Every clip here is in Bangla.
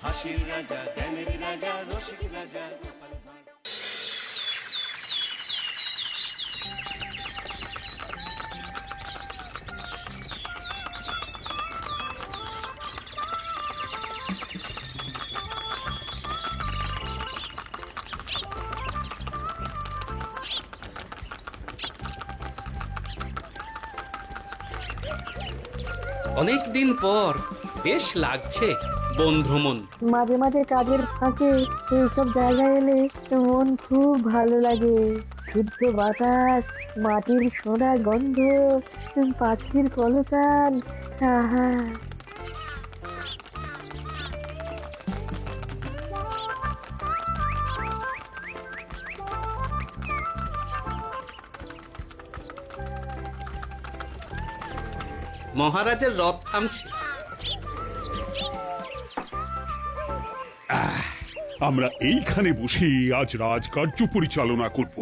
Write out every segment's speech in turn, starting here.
হাসির রাজা, জ্ঞানের রাজা, রসিক রাজা। অনেক দিন পর বেশ লাগছে বন ভ্রমণ। মাঝে মাঝে কাজের ফাঁকে এইসব জায়গায় এলে মন খুব ভালো লাগে। শুদ্ধ বাতাস, মাটির সোনা গন্ধ, পাখির কলতান, আহা। মহারাজের রথ থামছে। আমরা এইখানে বসে আজ রাজকার্য পরিচালনা করব।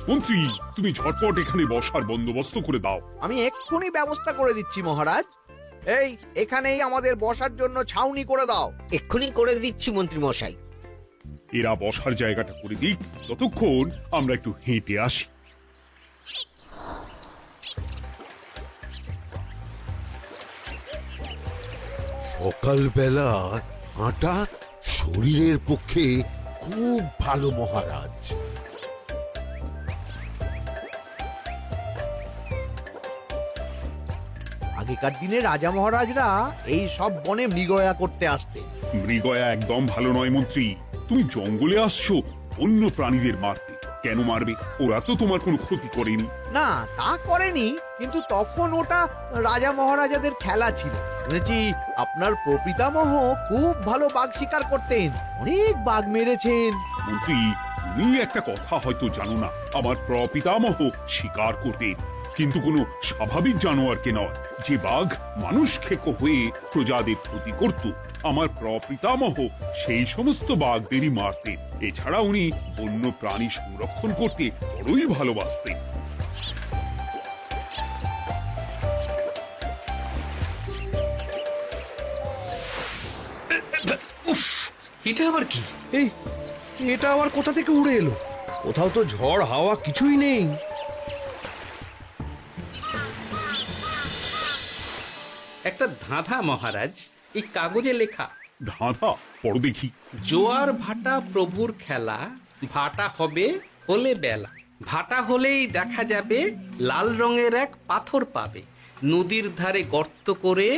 মন্ত্রী, তুমি ঝটপট এখানে বসার বন্দোবস্ত করে দাও। আমি এক্ষুনি ব্যবস্থা করে দিচ্ছি মহারাজ। এই এখানেই আমাদের বসার জন্য ছাউনি করে দাও। এক্ষুনি করে দিচ্ছি মন্ত্রী মশাই। এরা বসার জায়গাটা করে দিক, ততক্ষণ আমরা একটু হেঁটে আসি। সকালবেলা হাঁটা শরীরের পক্ষে খুব ভালো মহারাজ। আগেকার দিনে রাজা মহারাজরা এই সব বনে মৃগয়া করতে আসতেন। মৃগয়া একদম ভালো নয় মন্ত্রী। তুমি জঙ্গলে আসছো অন্য প্রাণীদের মারতে। কেন মারবে? ওরা তো তোমার কোনো ক্ষতি করেনি। না, তা করেনি, কিন্তু তখন ওটা রাজা মহারাজাদের খেলা ছিল। শুনেছি আপনার প্রপিতামহ খুব ভালো বাঘ শিকার করতেন, অনেক বাঘ মেরেছেন। মন্ত্রী, তুমি একটা কথা হয়তো জানো না। আমার প্রপিতামহ শিকার করতেন, কিন্তু কোনো স্বাভাবিক জানোয়ারকে নয়। যে বাঘ মানুষ খেকো হয়ে প্রজাদের ক্ষতি করত, আমার প্রপিতামহ সেই সমস্ত বাঘদেরই মারতেন। এছাড়া উনি বন্য প্রাণী সংরক্ষণ করতে বড়ই ভালোবাসতেন। উফ, এটা আবার কি? এই এটা আবার কোথা থেকে উড়ে এলো? কোথাও তো ঝড় হাওয়া কিছুই নেই। একটা ধাঁধা মহারাজ, এই কাগজে লেখা। ধাঁধা? পড়ো দেখি। জোয়ার ভাটা প্রভুর খেলা, ভাটা হবে হলে বেলা। ভাটা হলেই দেখা যাবে লাল রঙের এক পাথর পাবে। নদীর ধারে গর্ত করে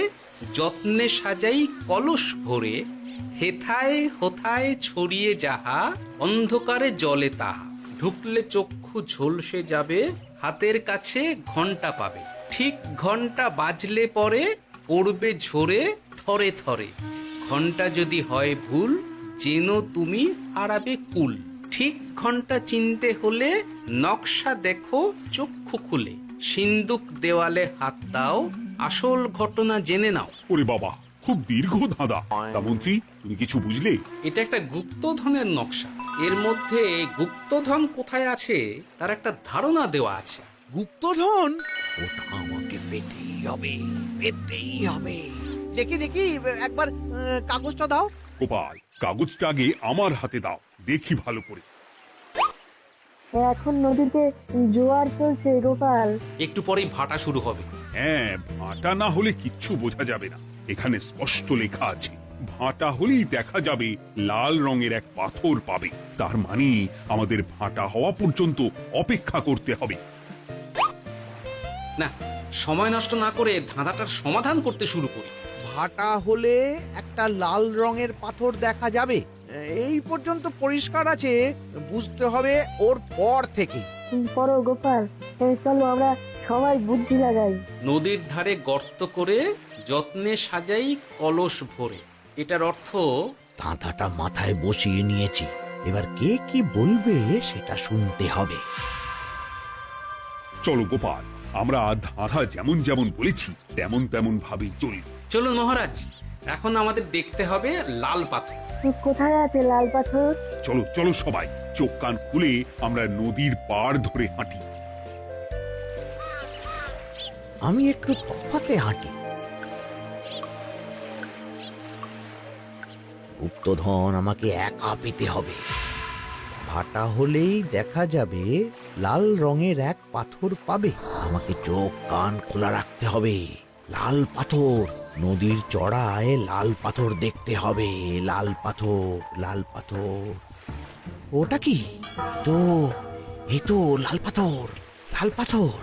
যত্নে সাজাই কলস ভরে। হেথায় হোথায় ছড়িয়ে যাহা, অন্ধকারে জলে তাহা। ঢুকলে চক্ষু ঝলসে যাবে, হাতের কাছে ঘন্টা পাবে। ঠিক ঘন্টা বাজলে পরে পড়বে ঝরে থরে থরে। ঘন্টা যদি হয় ভুল, যেন তুমি হারাবে কুল। ঠিক ঘন্টা চিনতে হলে নকশা দেখো চক্ষু খুলে। সিন্দুক দেওয়ালে হাত দাও, আসল ঘটনা জেনে নাও। ওরে বাবা, খুব দীর্ঘ ধাঁধা। তা মন্ত্রী, তুমি কিছু বুঝলে? এটা একটা গুপ্তধনের নকশা। এর মধ্যে গুপ্তধন কোথায় আছে তার একটা ধারণা দেওয়া আছে। গুপ্তধন? ওটা আমাকে পেতেই হবে, পেতেই হবে। দেখি দেখি, একবার কাগজটা দাও। গোপাল, কাগজটা আগে আমার হাতে দাও, দেখি ভালো করে। এখন নদীতে জোয়ার চলছে গোপাল। একটু পরেই ভাটা শুরু হবে। হ্যাঁ, ভাটা না হলে কিচ্ছু বোঝা যাবে না। এখানে স্পষ্ট লেখা আছে, ভাটা হলেই দেখা যাবে লাল রঙের এক পাথর পাবে। তার মানে আমাদের ভাটা হওয়া পর্যন্ত অপেক্ষা করতে হবে। না, সময় নষ্ট না করে ধাঁধাটার সমাধান করতে শুরু করি। ভাটা হলে একটা লাল রঙের পাথর দেখা যাবে, এই পর্যন্ত পরিষ্কার আছে। বুঝতে হবে ওর পর থেকে। পড়ো গোপাল, চলো আমরা সবাই বুদ্ধি লাগাই। নদীর ধারে গর্ত করে যত্নে সাজাই কলস ভরে। এটার অর্থ, ধাঁধাটা মাথায় বসিয়ে নিয়েছি, এবার কে কি বলবে সেটা শুনতে হবে। চলো গোপাল, আমরা ধাঁধা যেমন যেমন বলেছি তেমন তেমন ভাবেই চলি। চলুন মহারাজ, এখন আমাদের দেখতে হবে লাল পাথর। কোথায় আছে লাল পাথর? চলো চলো সবাই, চোখ কান খুলে আমরা নদীর পাড় ধরে হাঁটি। আমি একটু তফাতে হাঁটি। গুপ্তধন আমাকে একা পেতে হবে। ভাটা হলেই দেখা যাবে লাল রঙের এক পাথর পাবে। আমাকে চোখ কান খোলা রাখতে হবে। লাল পাথর, নদীর চড়ায় লাল পাথর দেখতে হবে। লাল পাথর, লাল পাথর। ওটা কি? তো এই তো লাল পাথর, লাল পাথর।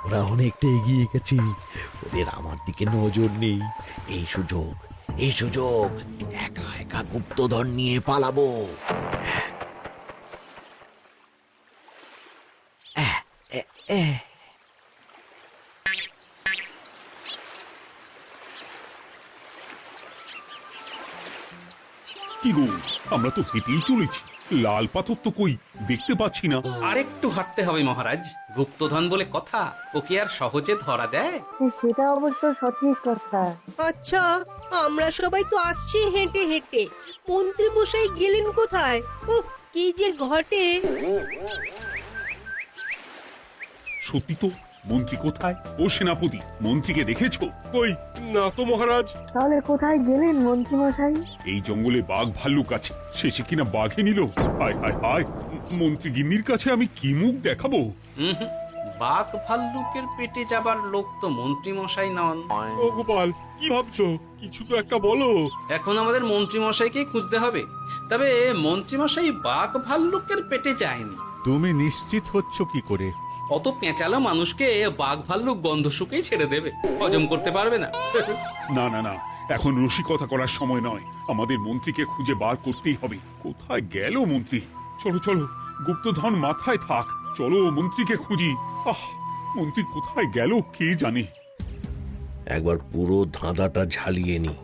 ওরা অনেকটা এগিয়ে গেছে, ওদের আমার দিকে নজর নেই। এই সুযোগ, এই সুযোগ, একা একা গুপ্তধন নিয়ে পালাবো। কি গো, আমরা তো হেঁটেই চলেছি, লাল পাথর তো কই দেখতে পাচ্ছি না। আরেকটু হাঁটতে হবে মহারাজ, গুপ্তধন বলে কথা, ওকে আর সহজে ধরা দেয়? সেটা অবশ্য সঠিক কথা। আচ্ছা, আমরা সবাই তো আসছি হেঁটে হেঁটে, মন্ত্রী মশাই গেলেন কোথায়? ও কি যে ঘটে! সত্যি তো, মন্ত্রী কোথায়? ও সেনাপতি, মন্ত্রীকে দেখেছো? কই না তো মহারাজ। তাহলে কোথায় গেলেন মন্ত্রী মশাই? এই জঙ্গলে বাঘ ভাল্লুক আছে, শেষে কিনা বাঘে নিল। হায় হায় হায়, মন্ত্রী গিন্নির কাছে আমি কি মুখ দেখাবো? হুম, বাঘ ভাল্লুকের পেটে যাবার লোক তো মন্ত্রী মশাই নন। ও গোপাল, কি ভাবছো? কিছু তো একটা বলো। এখন আমাদের মন্ত্রী মশাইকেই খুঁজতে হবে। তবে মন্ত্রী মশাই বাঘ ভাল্লুকের পেটে যায়নি। তুমি নিশ্চিত হচ্ছ কি করে? অত পেঁচালো মানুষকে বাঘ ভাল্লুক গন্ধ শুকেই ছেড়ে দেবে, হজম করতে পারবে না। না না না, এখন রসিকতা করার সময় নয়, আমাদের মন্ত্রীকে খুঁজে বার করতেই হবে। কোথায় গেল মন্ত্রী? চলো চলো, গুপ্তধন মাথায় থাক, চলো মন্ত্রীকে খুঁজি। আহ, মন্ত্রী কোথায় গেল কে জানে। একবার পুরো ধাঁধাটা ঝালিয়ে নি।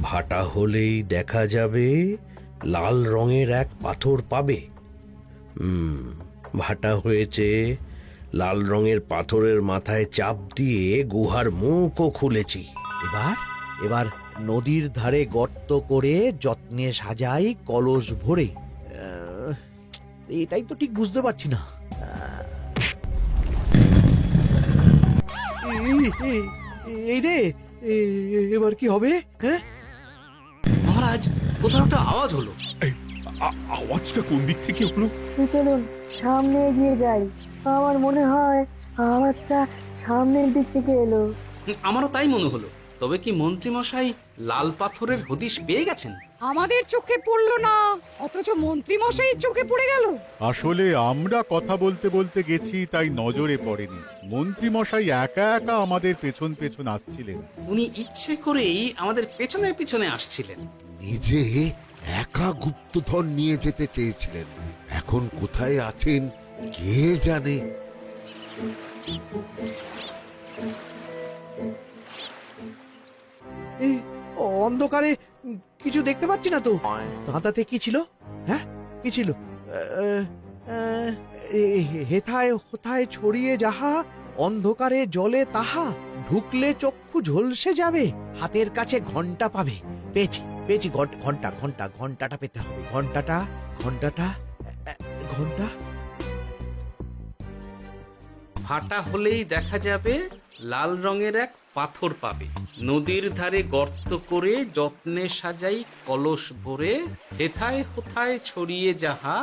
ভাটা হলেই দেখা যাবে লাল রঙের এক পাথর পাবে। ভাটা হয়েছে, লাল রঙের পাথরের মাথায় চাপ দিয়ে গুহার মুখও খুলেছি। এবার এবার নদীর ধারে গর্ত করে যত্নে সাজাই কলস ভরে। এটাই তো ঠিক বুঝতে পারছি না। এই রে, এবার কি হবে? হ্যাঁ, মহারাজ, কোথাও একটা আওয়াজ হলো। এই, আওয়াজটা কোন দিক থেকে হলো? চলুন সামনে এগিয়ে যাই। আমার মনে হয় আওয়াজটা সামনের দিক থেকে এলো। আমারও তাই মনে হলো। তবে কি মন্ত্রী মশাই লাল পাথরের হদিশ পেয়ে গেছেন? আমাদের চোখে পড়লো না, অথচ মন্ত্রী মশাইয়ের চোখে পড়ে গেল। আসলে আমরা কথা বলতে বলতে গেছি, তাই নজরে পড়েনি। মন্ত্রী মশাই একা একা আমাদের পেছন পেছন আসছিলেন। উনি ইচ্ছে করেই আমাদের পেছনে পেছনে আসছিলেন। নিজে একা গুপ্তধন নিয়ে যেতে চেয়েছিলেন, এখন কোথায় আছেন কে জানে। এই অন্ধকারে কিছু দেখতে পাচ্ছি না তো। দাঁতাতে কি ছিল? হ্যাঁ, কি ছিল? হেথায় হোথায় ছড়িয়ে যাহা, অন্ধকারে জলে তাহা, ঢুকলে চক্ষু ঝলসে যাবে, হাতের কাছে ঘন্টা পাবে। পেয়েছি পেয়েছি, ঘন্টা ঘন্টা ঘন্টাটা পেতে হবে। ঘন্টাটা ঘন্টাটা ঘন্টা। ভাটা হলেই দেখা যাবে লাল রঙের এক পাথর পাবে। নদীর ধারে গর্ত করে যত্নে সাজাই কলস ভরে, হেথায় হোথায় ছড়িয়ে যাহা,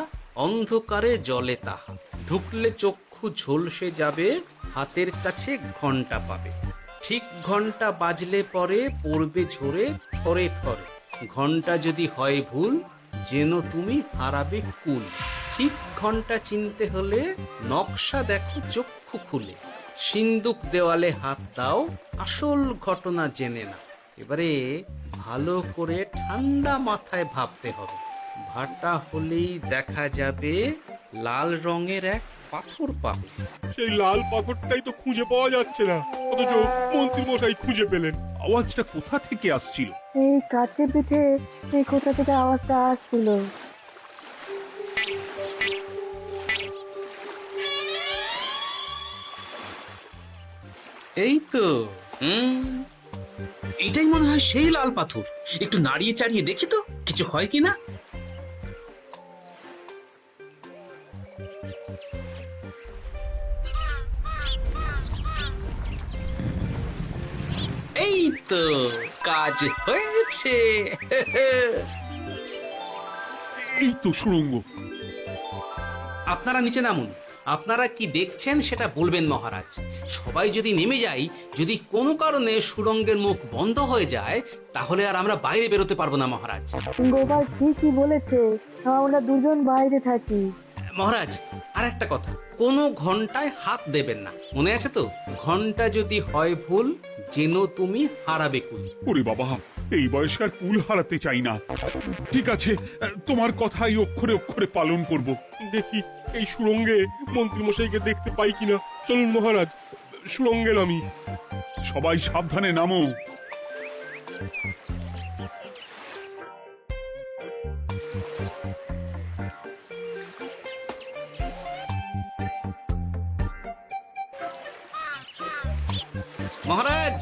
অন্ধকারে জলে তাহা, ঢুকলে চক্ষু ঝলসে যাবে, হাতের কাছে ঘন্টা পাবে। ঠিক ঘন্টা বাজলে পরে পড়বে ঝরে থরে থরে, ঘন্টা যদি হয় ভুল যেন তুমি হারাবে কুল। ঠিক ঘন্টা চিনতে হলে নকশা দেখো চক্ষু খুলে, সিন্দুক দেওয়ালে হাত দাও, আসল ঘটনা জেনে না। এবারে ভালো করে ঠান্ডা মাথায় ভাবতে হবে। ভাটা হলেই দেখা যাবে লাল রঙের এক পাথর পাবে। সেই লাল পাথরটাই তো খুঁজে পাওয়া যাচ্ছে না, অথচ মন্ত্রী মশাই খুঁজে পেলেন। আওয়াজটা কোথা থেকে আসছিল? এই কাছে পিঠে এই কোথা থেকে আওয়াজটা আসছিল। এই তো, এটাই মনে হয় সেই লাল পাথর। একটু নাড়িয়ে চাড়িয়ে দেখি তো কিছু হয় কিনা। এই তো, কাজ হয়েছে। এই তো সুড়ঙ্গ। আপনারা নিচে নামুন। আপনারা কি দেখছেন সেটা বলবেন মহারাজ। সবাই যদি নেমে যাই, যদি কোনো কারণে সুড়ঙ্গের মুখ বন্ধ হয়ে যায়, তাহলে আর আমরা বাইরে বেরোতে পারবো না মহারাজ। গোপাল ঠিকই বলেছে, আমরা দুজন বাইরে থাকি। মহারাজ, আর একটা কথা, কোনো ঘন্টায় হাত দেবেন না, মনে আছে তো? ঘন্টা যদি হয় ভুল, যেন তুমি হারাবে কুল। ওরে বাবা, এই বয়সে আর কুল হারাতে চাই না। ঠিক আছে, তোমার কথাই অক্ষরে অক্ষরে পালন করব। দেখি এই সুড়ঙ্গে মন্ত্রীমশাইকে দেখতে পাই কিনা। চলুন মহারাজ, সুড়ঙ্গে নামি। সবাই সাবধানে নামো। মহারাজ,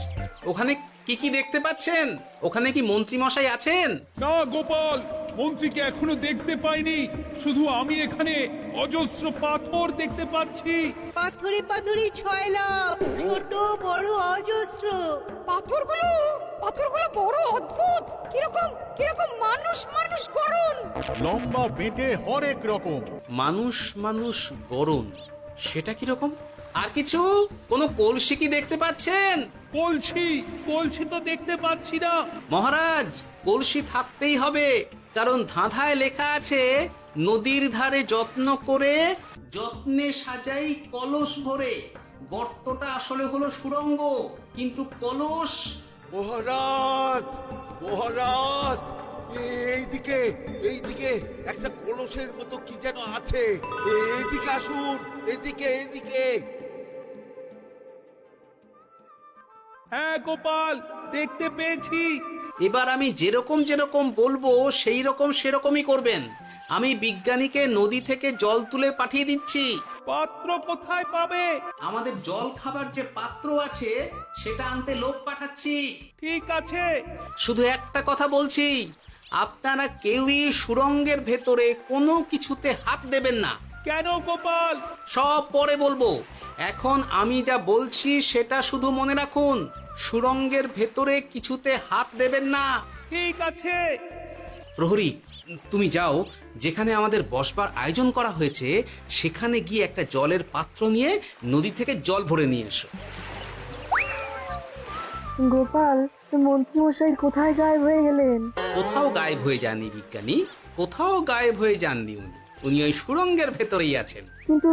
ওখানে কি কি দেখতে পাচ্ছেন? ওখানে কি মন্ত্রী মশাই আছেন? না গোপাল, মন্ত্রীকে এখনো দেখতে পাইনি। শুধু আমি এখানে অজস্র পাথর দেখতে পাচ্ছি। পাথরে পাথরে ছয়লা, ছোট বড় অজস্র। পাথরগুলো বড় অদ্ভুত, কিরকম কিরকম মানুষ মানুষ গড়ন। লম্বা বেঁটে হরেক রকম। মানুষ মানুষ গরম, সেটা কিরকম? আর কিছু? কোনো কলসি কি দেখতে পাচ্ছেন? কলসি তো দেখতে পাচ্ছি না। মহারাজ, কলসি থাকতেই হবে, কারণ ধাঁধায় লেখা আছে, নদীর ধারে যত্ন করে যত্নে সাজাই কলস ভরে। গর্তটা আসলে হলো সুড়ঙ্গ, কিন্তু কলস। মহারাজ, মহারাজ, এইদিকে এইদিকে একটা কলসের মতো কি যেন আছে। এইদিকে আসুন, এদিকে এদিকে। হ্যাঁ গোপাল, দেখতে পেয়েছি। এবার আমি যেরকম যেরকম বলবো সেই রকম সেরকমই করবেন। আমি বিজ্ঞানীকে নদী থেকে জল তুলে পাঠিয়ে দিচ্ছি। পাত্র কোথায় পাবে? আমাদের জল খাবার যে পাত্র আছে সেটা আনতে লোক পাঠাচ্ছি। ঠিক আছে। শুধু একটা কথা বলছি, আপনারা কেউই সুড়ঙ্গের ভেতরে কোনো কিছুতে হাত দেবেন না। কেন গোপাল? সব পরে বলবো, এখন আমি যা বলছি সেটা শুধু মনে রাখুন। সুড়ঙ্গের ভেতরে কিছুতে হাত দেবেন না। ঠিক আছে। প্রহরী, তুমি যাও, যেখানে আমাদের বসবার আয়োজন করা হয়েছে সেখানে গিয়ে একটা জলের পাত্র নিয়ে নদী থেকে জল ভরে নিয়ে এসো। গোপাল, মন্ত্রী মশাই কোথায় গায়েব হয়ে গেলেন? কোথাও গায়েব হয়ে যাননি বিজ্ঞানী, কোথাও গায়েব হয়ে যাননি উনি। উনি ওই সুড়ঙ্গের ভেতরেই আছেন। কিন্তু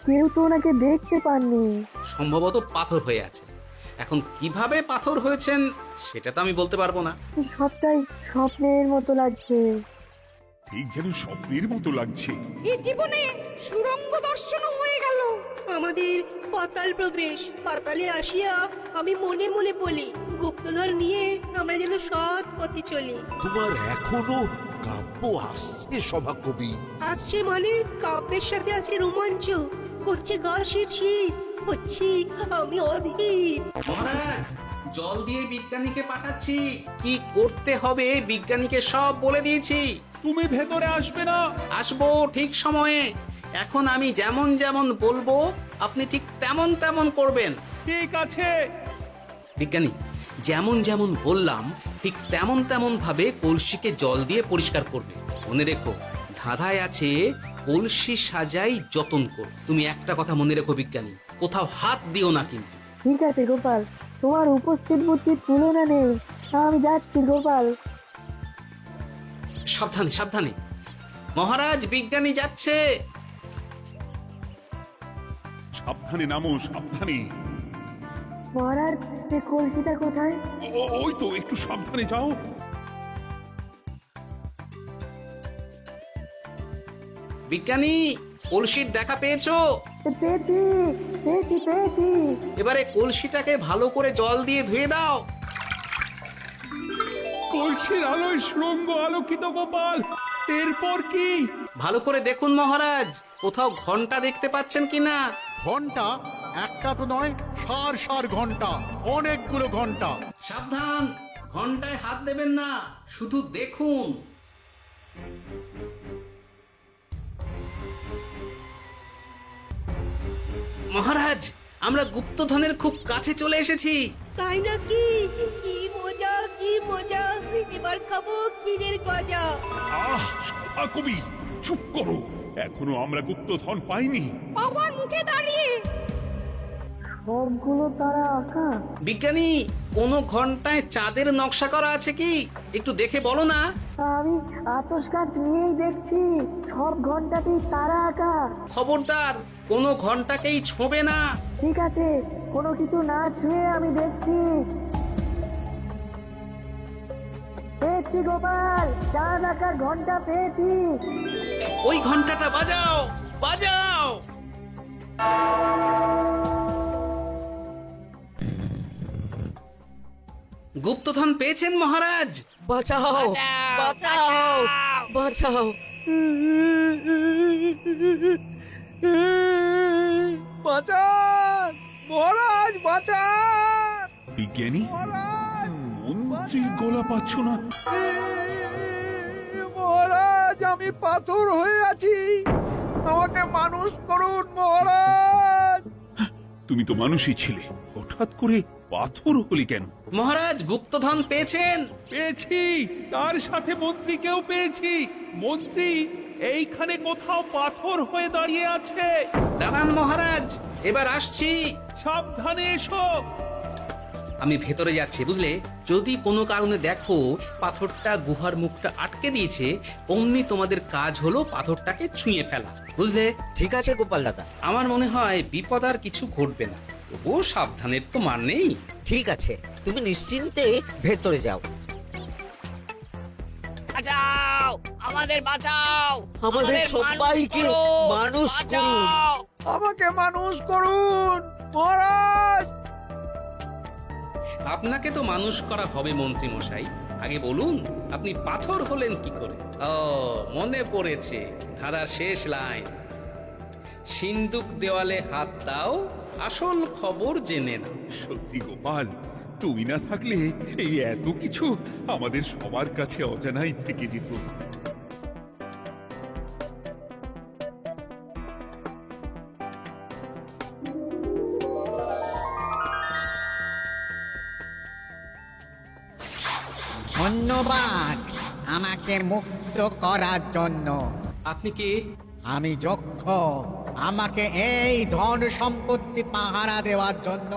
কেউ তো ওনাকে দেখতে পাননি। সম্ভবত পাথর হয়ে আছে। এখন কিভাবে পাথর হয়েছেন সেটা তো আমি বলতে পারবো না। সবটাই স্বপ্নের মতো লাগছে। ঠিক যেন স্বপ্নের মতো লাগছে। এই জীবনে সুড়ঙ্গ দর্শন হয়ে গেল। আমাদের পাতাল প্রবেশ। পাতালে আসিয়া আমি মনে মনে বলি, গুপ্তধন নিয়ে আমরা যেন সৎ পথে চলি। তোমার এখনো কাব্য আসছে সভাকবি? আসছে মানে কাব্যের সাথে আছে রোমাঞ্চ, করছে গা শীত, হচ্ছি আমি অধীর। মহারাজ, জল দিয়ে বিজ্ঞানীকে পাঠাচ্ছি। কি করতে হবে বিজ্ঞানীকে সব বলে দিয়েছি। তুমি ভেতরে আসবে না? আসবো ঠিক সময়ে। এখন আমি যেমন যেমন বলবো আপনি ঠিক তেমন তেমন করবেন। ঠিক আছে। বিজ্ঞানী, যেমন যেমন বললাম ঠিক তেমন তেমন ভাবে কলসিকে জল দিয়ে পরিষ্কার করবে। মনে রেখো, ধাঁধায় আছে কলসি সাজাই যতন কর। তুমি একটা কথা মনে রেখো বিজ্ঞানী, কোথাও হাত দিও না কিন্তু। ঠিক আছে গোপাল, তোমার উপস্থিত বুদ্ধির তুলনা নেই। আমি যাচ্ছি গোপাল। সাবধানে সাবধানে। মহারাজ, বিজ্ঞানী যাচ্ছে। সাবধানে নামো, সাবধানে। মহারাজ, কলসিটা কোথায়? ওই তো, একটু সাবধানে যাও। বিজ্ঞানী, কলসির দেখা পেয়েছো? পেয়েছি পেয়েছি পেয়েছি। এবারে কলসিটাকে ভালো করে জল দিয়ে ধুয়ে দাও। কলসির আলোয় সুড়ঙ্গ আলোকিত গোপাল। এরপর কি? ভালো করে দেখুন মহারাজ, কোথাও ঘন্টা দেখতে পাচ্ছেন কিনা। ঘন্টা? একটা তো নয়, সার সার ঘন্টা, অনেকগুলো ঘন্টা। সাবধান, ঘন্টায় হাত দেবেন না, শুধু দেখুন। মহারাজ, আমরা গুপ্তধনের খুব কাছে চলে এসেছি। তাই নাকি? কি মজা, কি মজা, এবার খাবো ক্ষীরের গজা। আহ সভা কবি, চুপ করো। এখনো আমরা গুপ্তধন পাইনি। বাবার মুখে দাঁড়িয়ে সবগুলো তারা আঁকা। বিজ্ঞানী, কোনো ঘন্টায় চাঁদের নকশা করা আছে কি? একটু দেখে বলো না। আমি আতস কাজ নিয়েই দেখছি, সব ঘন্টাতেই তারা আঁকা। খবরদার, কোনো ঘন্টাকেই ছোঁবে না। ঠিক আছে, কোনো কিছু না ছুঁয়ে আমি দেখছি। পেয়েছি গোপাল, চাঁদ আঁকার ঘন্টা পেয়েছি। ওই ঘন্টাটা বাজাও, বাজাও। গুপ্তধন পেয়েছেন মহারাজ? বাঁচাও, বাঁচাও, বাঁচাও। বাঁচান মহারাজ, বাঁচান। বিজ্ঞানী, মন্ত্রীর গলা পাচ্ছ না? মহারাজ, আমি পাথর হয়ে আছি, আমাকে মানুষ করুন মহারাজ। তুমি তো মানুষই ছিলে, হঠাৎ করে পাথর হলি কেন? মহারাজ, গুপ্তধন পেয়েছেন? পেয়েছি, তার সাথে মন্ত্রীকেও পেয়েছি। মন্ত্রী এইখানে কোথাও পাথর হয়ে দাঁড়িয়ে আছে। দাঁড়ান মহারাজ, এবার আসছি। সাবধানে এসো। আমি ভেতরে যাচ্ছি, বুঝলে? যদি কোনো কারণে দেখো পাথরটা গুহার মুখটা আটকে দিয়েছে, অমনি তোমাদের কাজ হলো পাথরটাকে ছুঁয়ে ফেলা, বুঝলে? ঠিক আছে গোপাল দাদা। আমার মনে হয় বিপদ আর কিছু ঘটবে না, তবুও সাবধানের তো মান নেই। ঠিক আছে, তুমি নিশ্চিন্তে ভেতরে যাও। বাঁচাও, আমাদের বাঁচাও, আমাদের সবাইকে মানুষ করুন, আমাকে মানুষ করুন মহারাজ। আপনাকে তো মানুষ করা হবে মন্ত্রী মশাই। আগে বলুন, আপনি পাথর হলেন কি করে? ও, মনে পড়েছে, ধারার শেষ লাইন। সিন্দুক দেওয়ালে হাত দাও, আসল খবর জেনে না। সত্যি গোপাল, তুমি না থাকলে এই এত কিছু আমাদের সবার কাছে অজানাই থেকে যেত। ধন্যবাদ আমাকে মুক্ত করার জন্য। আপনি কে? আমি যক্ষ। আমাকে এই ধন সম্পত্তি পাহারা দেওয়ার জন্য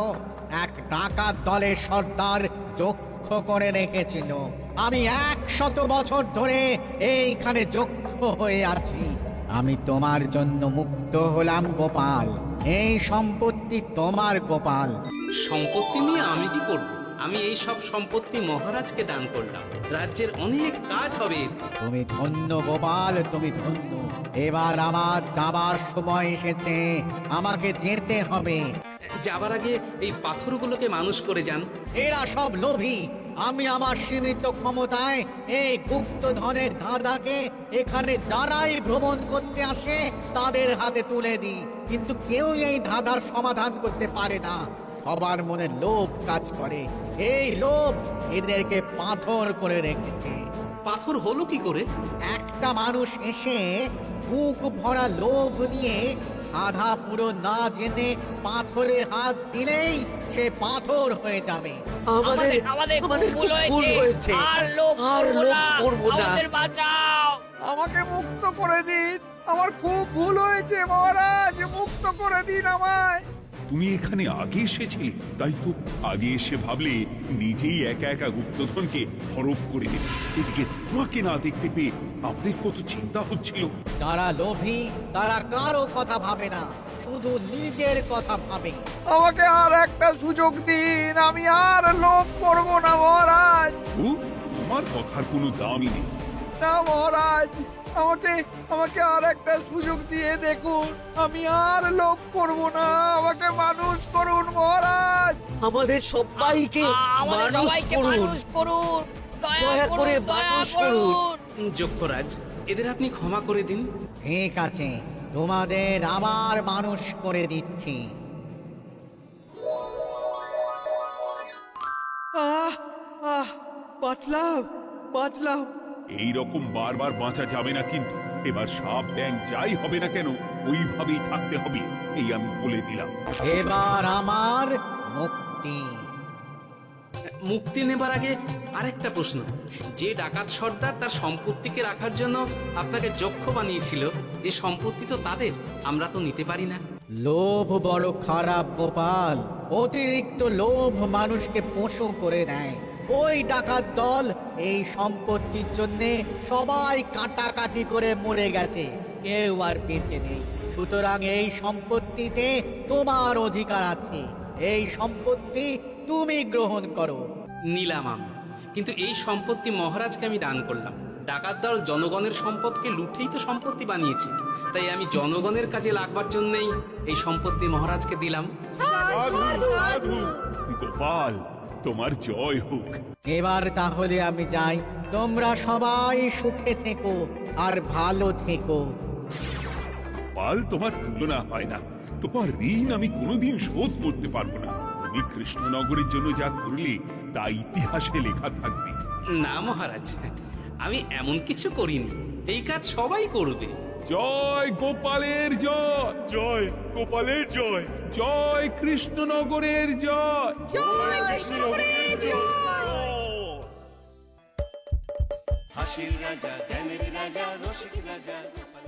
এক ডাকাত দলের সর্দার যক্ষ করে রেখেছিল। আমি 100 বছর ধরে এইখানে যক্ষ হয়ে আছি। আমি তোমার জন্য মুক্ত হলাম গোপাল। এই সম্পত্তি তোমার গোপাল। সম্পত্তি নিয়ে আমি কি করব? আমি এই সব সম্পত্তি মহারাজকে দান করলাম, রাজ্যের অনেক কাজ হবে। তুমি ধন্য গোপাল, তুমি ধন্য। এবার আমার যাবার সময় এসেছে, আমাকে যেতে হবে। যাবার আগে এই পাথরগুলোকে মানুষ করে যান। এরা সব লোভী। আমি আমার সীমিত ক্ষমতায় এই গুপ্তধনের ধাঁধাকে এখানে যারাই ভ্রমণ করতে আসে তাদের হাতে তুলে দিই, কিন্তু কেউ এই ধাঁধার সমাধান করতে পারে না। সবার মনে লোভ কাজ করে, এই লোভ এদেরকে পাথর করে রেখেছে। পাথর হলো কি করে? একটা মানুষ এসে বুক ভরা লোভ নিয়ে আধা পুরো না জেনে পাথরে হাত দিলেই সে পাথর হয়ে যাবে। আমাদের ভুল হয়েছে, আর লোভ করবো না, আমাদের বাঁচাও। আমাকে মুক্ত করে দিন, আমার খুব ভুল হয়েছে মহারাজ, মুক্ত করে দিন আমায়। তুমি এখানে আগে এসেছিলে, তাই তো আগে এসে ভাবলে নিজেই একা একা গুপ্তধনকে হরপ করে দেবে। এদিকে তোমাকে না দেখতে পেয়ে আমাদের কত চিন্তা হচ্ছিল। যারা লোভী তারা কারো কথা ভাবে না, শুধু নিজের কথা ভাবে। আমাকে আর একটা সুযোগ দিন, আমি আর লোভ করব না মহারাজ। ও, তোমার কথার কোনো দামই নেই। না মহারাজ, আমাকে আর একটা সুযোগ দিয়ে দেখুন, আমি আর লোভ করব না, আমাকে মানুষ করুন মহারাজ। আমাদের সবাইকে মানুষ করুন, দয়া করে মানুষ করুন। যক্ষরাজ, এদের আপনি ক্ষমা করে দিন। ঠিক আছে, তোমাদের আবার মানুষ করে দিচ্ছি। বাঁচলাম। এই রকম বারবার বাঁচা যাবে না কিন্তু। এবার সাপ ব্যাং যাই হবে না কেন, ওইভাবেই থাকতে হবে, এই আমি বলে দিলাম। এবার আমার মুক্তি। মুক্তি নেবার আগে আরেকটা প্রশ্ন, যে ডাকাত সর্দার তার সম্পত্তিকে রাখার জন্য আপনাকে যক্ষ বানিয়েছিল, এই সম্পত্তি তো তাদের, আমরা তো নিতে পারি না। লোভ বড় খারাপ গোপাল, অতিরিক্ত লোভ মানুষকে পশু করে দেয়। ওই ডাকাত দল এই সম্পত্তির জন্য সবাই কাটাকাটি করে মরে গেছে, কেউ আর বেঁচে নেই। সুতরাং এই সম্পত্তিতে তোমার অধিকার আছে, এই সম্পত্তি তুমি গ্রহণ করো। নিলাম আমি, কিন্তু এই সম্পত্তি মহারাজকে আমি দান করলাম। ডাকাত দল জনগণের সম্পদকে লুঠেই তো সম্পত্তি বানিয়েছে, তাই আমি জনগণের কাজে লাগবার জন্যই এই সম্পত্তি মহারাজকে দিলাম। গোপাল, তোমার জয় হোক। এবার তাহলে আমি যাই, তোমরা সবাই সুখে থেকো আর ভালো থেকো। গোপাল, তোমার তুলনা হয় না। তোমার ঋণ আমি কোনোদিন শোধ করতে পারবো না। তুমি কৃষ্ণনগরের জন্য যা করলে তা ইতিহাসে লেখা থাকবে। না মহারাজ, আমি এমন কিছু করিনি, এই কাজ সবাই করবে। জয় গোপালের জয়, জয় গোপালের জয়, জয় কৃষ্ণনগরের জয়। হাসির রাজা জ্ঞানের রাজা রসিক রাজা গোপাল।